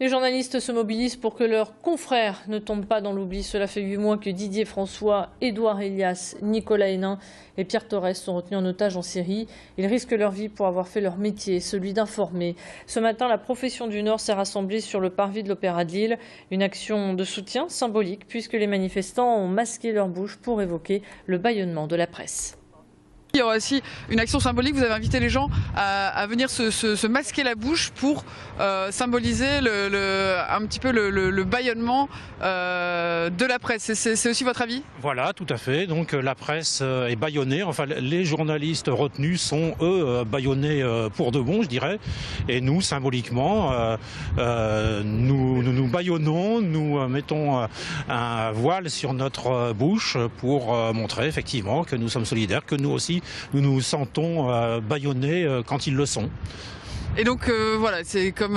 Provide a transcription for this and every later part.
Les journalistes se mobilisent pour que leurs confrères ne tombent pas dans l'oubli. Cela fait 8 mois que Didier François, Édouard Elias, Nicolas Hénin et Pierre Torres sont retenus en otage en Syrie. Ils risquent leur vie pour avoir fait leur métier, celui d'informer. Ce matin, la profession du Nord s'est rassemblée sur le parvis de l'Opéra de Lille. Une action de soutien symbolique puisque les manifestants ont masqué leur bouche pour évoquer le bâillonnement de la presse. Il y aura aussi une action symbolique, vous avez invité les gens à venir se masquer la bouche pour symboliser un petit peu le bâillonnement de la presse. C'est aussi votre avis? Voilà, tout à fait. Donc la presse est bâillonnée. Enfin, les journalistes retenus sont, eux, bâillonnés pour de bon, je dirais. Et nous, symboliquement, nous bâillonnons, nous mettons un voile sur notre bouche pour montrer effectivement que nous sommes solidaires, que nous aussi, nous nous sentons bâillonnés quand ils le sont. Et donc voilà, c'est comme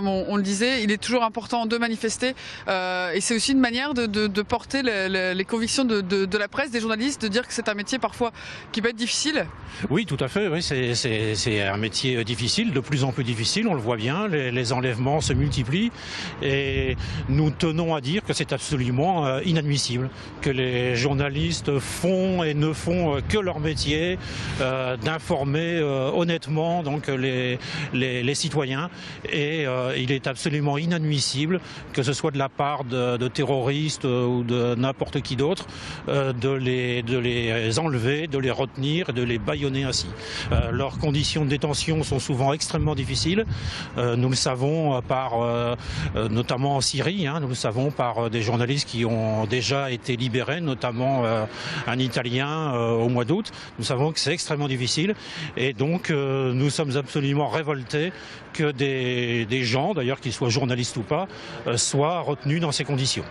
on le disait, il est toujours important de manifester et c'est aussi une manière de porter les convictions de la presse, des journalistes, de dire que c'est un métier parfois qui peut être difficile. Oui, tout à fait, oui, c'est un métier difficile, de plus en plus difficile, on le voit bien, les enlèvements se multiplient et nous tenons à dire que c'est absolument inadmissible que les journalistes font et ne font que leur métier, d'informer honnêtement donc les citoyens et il est absolument inadmissible que ce soit de la part de terroristes ou de n'importe qui d'autre de les enlever, de les retenir et de les bâillonner ainsi. Leurs conditions de détention sont souvent extrêmement difficiles. Nous le savons notamment en Syrie, nous le savons par des journalistes qui ont déjà été libérés, notamment un Italien au mois d'août. Nous savons que c'est extrêmement difficile et donc nous sommes absolument révoltés que des gens, d'ailleurs qu'ils soient journalistes ou pas, soient retenus dans ces conditions.